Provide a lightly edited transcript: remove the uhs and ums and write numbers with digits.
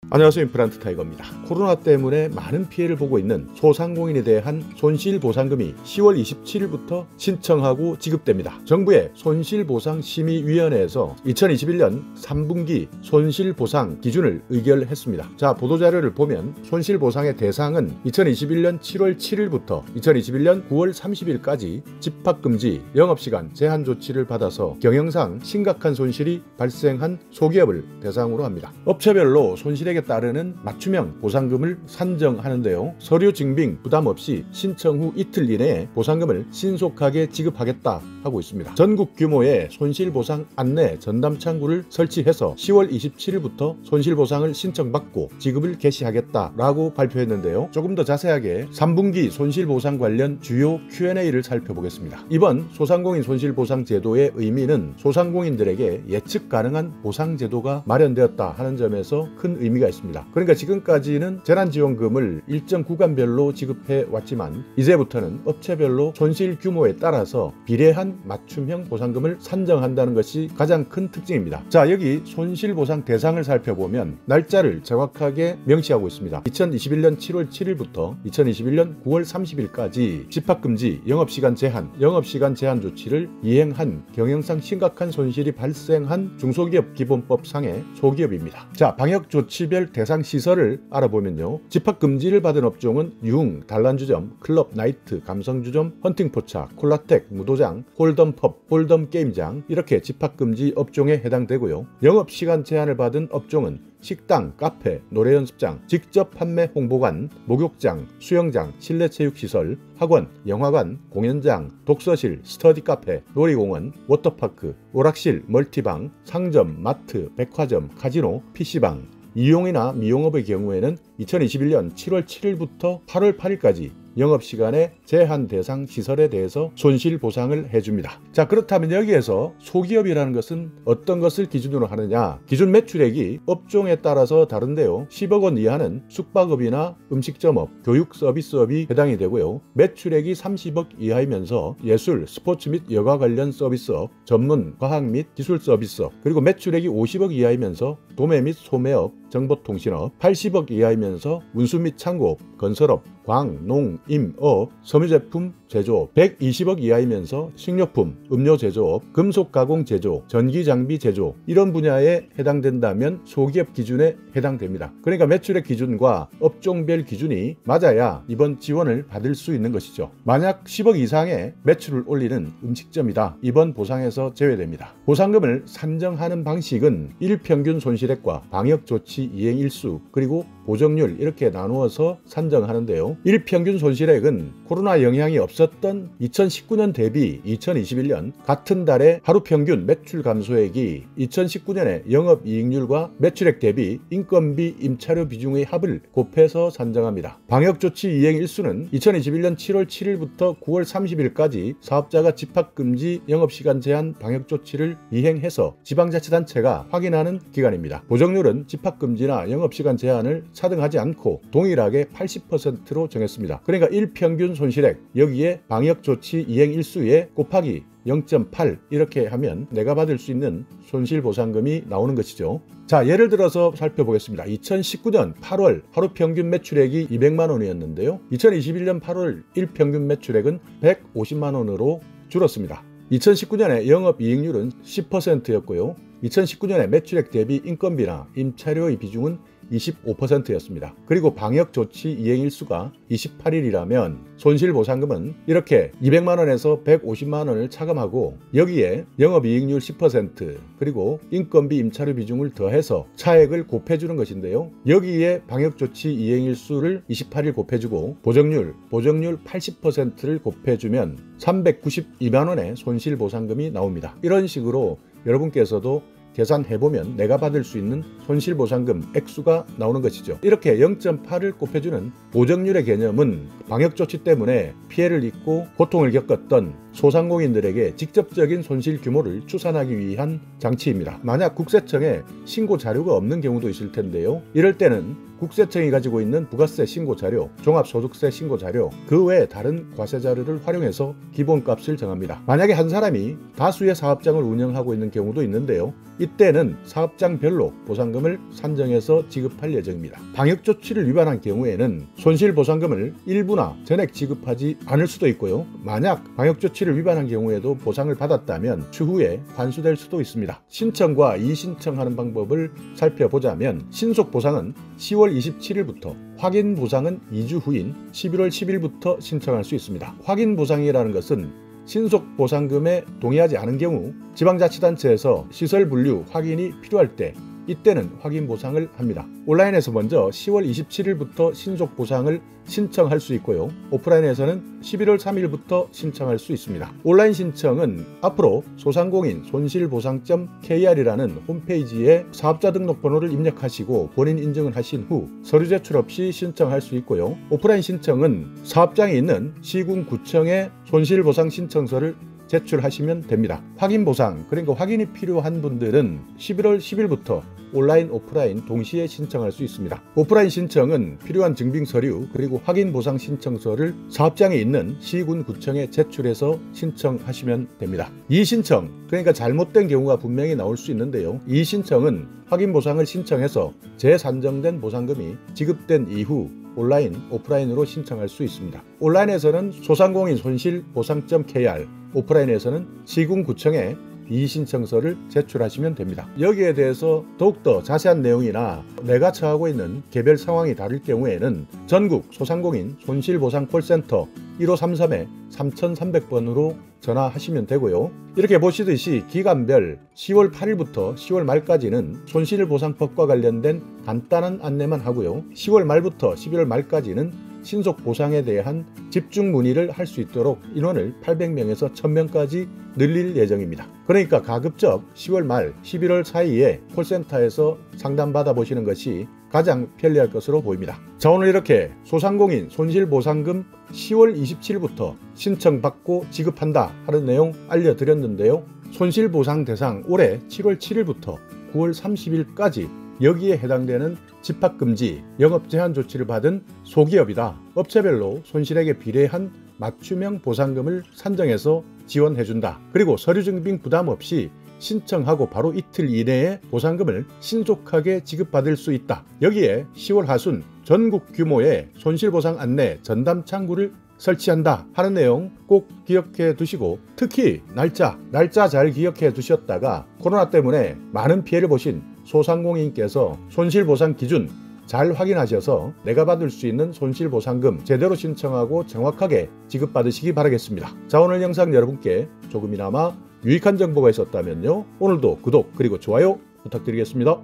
안녕하세요. 임플란트 타이거입니다. 코로나 때문에 많은 피해를 보고 있는 소상공인에 대한 손실보상금이 10월 27일부터 신청하고 지급됩니다. 정부의 손실보상심의위원회에서 2021년 3분기 손실보상 기준을 의결했습니다. 자, 보도자료를 보면 손실보상의 대상은 2021년 7월 7일부터 2021년 9월 30일까지 집합금지, 영업시간 제한 조치를 받아서 경영상 심각한 손실이 발생한 소기업을 대상으로 합니다. 업체별로 손실액에 따르는 맞춤형 보상금을 산정하는데요. 서류 증빙 부담 없이 신청 후 이틀 이내에 보상금을 신속하게 지급하겠다 하고 있습니다. 전국 규모의 손실보상 안내 전담 창구를 설치해서 10월 27일부터 손실보상을 신청받고 지급을 개시하겠다라고 발표했는데요. 조금 더 자세하게 3분기 손실보상 관련 주요 Q&A를 살펴보겠습니다. 이번 소상공인 손실보상 제도의 의미는 소상공인들에게 예측 가능한 보상 제도가 마련되었다 하는 점에서 큰 의미가 있습니다. 그러니까 지금까지는 재난지원금을 일정 구간별로 지급해 왔지만 이제부터는 업체별로 손실 규모에 따라서 비례한 맞춤형 보상금을 산정한다는 것이 가장 큰 특징입니다. 자, 여기 손실보상 대상을 살펴보면 날짜를 정확하게 명시하고 있습니다. 2021년 7월 7일부터 2021년 9월 30일까지 집합금지, 영업시간 제한 조치를 이행한 경영상 심각한 손실이 발생한 중소기업 기본법상의 소기업입니다. 자, 방역조치별 대상 시설을 알아보면요. 집합금지를 받은 업종은 유흥, 단란주점, 클럽, 나이트, 감성주점, 헌팅포차, 콜라텍, 무도장, 홀덤펍, 홀덤게임장 이렇게 집합금지 업종에 해당되고요. 영업시간 제한을 받은 업종은 식당, 카페, 노래연습장, 직접 판매 홍보관, 목욕장, 수영장, 실내체육시설, 학원, 영화관, 공연장, 독서실, 스터디 카페, 놀이공원, 워터파크, 오락실, 멀티방, 상점, 마트, 백화점, 카지노, PC방, 이용이나 미용업의 경우에는 2021년 7월 7일부터 8월 8일까지 영업시간의 제한 대상 시설에 대해서 손실보상을 해줍니다. 자, 그렇다면 여기에서 소기업이라는 것은 어떤 것을 기준으로 하느냐? 기준 매출액이 업종에 따라서 다른데요. 10억 원 이하는 숙박업이나 음식점업, 교육 서비스업이 해당이 되고요. 매출액이 30억 이하이면서 예술, 스포츠 및 여가 관련 서비스업, 전문, 과학 및 기술 서비스업, 그리고 매출액이 50억 이하이면서 도매 및 소매업, 정보통신업, 80억 이하이면서 운수 및 창고업, 건설업, 광, 농, 임, 업, 섬유제품 제조업, 120억 이하이면서 식료품, 음료 제조업, 금속 가공 제조, 전기 장비 제조 이런 분야에 해당된다면 소기업 기준에 해당됩니다. 그러니까 매출액 기준과 업종별 기준이 맞아야 이번 지원을 받을 수 있는 것이죠. 만약 10억 이상의 매출을 올리는 음식점이다. 이번 보상에서 제외됩니다. 보상금을 산정하는 방식은 일평균 손실액과 방역조치 이행 일수 그리고 보정률 이렇게 나누어서 산정하는데요. 일평균 손실액은 코로나 영향이 없었던 2019년 대비 2021년 같은 달의 하루 평균 매출 감소액이 2019년의 영업이익률과 매출액 대비 인건비 임차료 비중의 합을 곱해서 산정합니다. 방역조치 이행 일수는 2021년 7월 7일부터 9월 30일까지 사업자가 집합금지, 영업시간 제한 방역조치를 이행해서 지방자치단체가 확인하는 기간입니다. 보정률은 집합금지나 영업시간 제한을 차등하지 않고 동일하게 80%로 정했습니다. 그러니까 일평균 손실액 여기에 방역조치 이행 일수에 곱하기 0.8 이렇게 하면 내가 받을 수 있는 손실보상금이 나오는 것이죠. 자, 예를 들어서 살펴보겠습니다. 2019년 8월 하루 평균 매출액이 200만 원이었는데요. 2021년 8월 일평균 매출액은 150만 원으로 줄었습니다. 2019년에 영업이익률은 10%였고요. 2019년에 매출액 대비 인건비나 임차료의 비중은 25%였습니다. 그리고 방역조치 이행일수가 28일이라면 손실보상금은 이렇게 200만 원에서 150만 원을 차감하고 여기에 영업이익률 10% 그리고 인건비 임차료 비중을 더해서 차액을 곱해주는 것인데요. 여기에 방역조치 이행일수를 28일 곱해주고 보정률 80%를 곱해주면 392만 원의 손실보상금이 나옵니다. 이런 식으로 여러분께서도 계산해보면 내가 받을 수 있는 손실보상금 액수가 나오는 것이죠. 이렇게 0.8을 곱해주는 보정률의 개념은 방역조치 때문에 피해를 입고 고통을 겪었던 소상공인들에게 직접적인 손실 규모를 추산하기 위한 장치입니다. 만약 국세청에 신고 자료가 없는 경우도 있을 텐데요. 이럴 때는 국세청이 가지고 있는 부가세 신고 자료, 종합소득세 신고 자료, 그 외에 다른 과세 자료를 활용해서 기본값을 정합니다. 만약에 한 사람이 다수의 사업장을 운영하고 있는 경우도 있는데요. 이때는 사업장별로 보상금을 산정해서 지급할 예정입니다. 방역조치를 위반한 경우에는 손실보상금을 일부나 전액 지급하지 않을 수도 있고요. 만약 방역조치를 위반한 경우에도 보상을 받았다면 추후에 환수될 수도 있습니다. 신청과 이신청하는 방법을 살펴보자면 신속보상은 10월 27일부터, 확인보상은 2주 후인 11월 10일부터 신청할 수 있습니다. 확인보상이라는 것은 신속보상금에 동의하지 않은 경우 지방자치단체에서 시설 분류 확인이 필요할 때 이때는 확인 보상을 합니다. 온라인에서 먼저 10월 27일부터 신속보상을 신청할 수 있고요. 오프라인에서는 11월 3일부터 신청할 수 있습니다. 온라인 신청은 앞으로 소상공인 손실보상.kr이라는 홈페이지에 사업자 등록번호를 입력하시고 본인 인증을 하신 후 서류 제출 없이 신청할 수 있고요. 오프라인 신청은 사업장에 있는 시군구청에 손실보상 신청서를 제출하시면 됩니다. 확인보상, 그러니까 확인이 필요한 분들은 11월 10일부터 온라인, 오프라인 동시에 신청할 수 있습니다. 오프라인 신청은 필요한 증빙서류 그리고 확인보상 신청서를 사업장에 있는 시군구청에 제출해서 신청하시면 됩니다. 이신청, 그러니까 잘못된 경우가 분명히 나올 수 있는데요. 이신청은 확인보상을 신청해서 재산정된 보상금이 지급된 이후 온라인, 오프라인으로 신청할 수 있습니다. 온라인에서는 소상공인 손실보상.kr, 오프라인에서는 시군구청에 이의신청서를 제출하시면 됩니다. 여기에 대해서 더욱더 자세한 내용이나 내가 처하고 있는 개별 상황이 다를 경우에는 전국 소상공인 손실보상 콜센터 1533-3300번으로 전화하시면 되고요. 이렇게 보시듯이 기간별 10월 8일부터 10월 말까지는 손실보상법과 관련된 간단한 안내만 하고요. 10월 말부터 11월 말까지는 신속보상에 대한 집중 문의를 할 수 있도록 인원을 800명에서 1000명까지 늘릴 예정입니다. 그러니까 가급적 10월 말 11월 사이에 콜센터에서 상담받아 보시는 것이 가장 편리할 것으로 보입니다. 자, 오늘 이렇게 소상공인 손실보상금 10월 27일부터 신청받고 지급한다 하는 내용 알려드렸는데요. 손실보상 대상 올해 7월 7일부터 9월 30일까지 여기에 해당되는 집합금지, 영업제한 조치를 받은 소기업이다. 업체별로 손실액에 비례한 맞춤형 보상금을 산정해서 지원해준다. 그리고 서류 증빙 부담 없이 신청하고 바로 이틀 이내에 보상금을 신속하게 지급받을 수 있다. 여기에 10월 하순 전국 규모의 손실보상 안내 전담 창구를 설치한다 하는 내용 꼭 기억해 두시고, 특히 날짜 잘 기억해 두셨다가 코로나 때문에 많은 피해를 보신 소상공인께서 손실보상 기준 잘 확인하셔서 내가 받을 수 있는 손실보상금 제대로 신청하고 정확하게 지급받으시기 바라겠습니다. 자, 오늘 영상 여러분께 조금이나마 유익한 정보가 있었다면요, 오늘도 구독 그리고 좋아요 부탁드리겠습니다.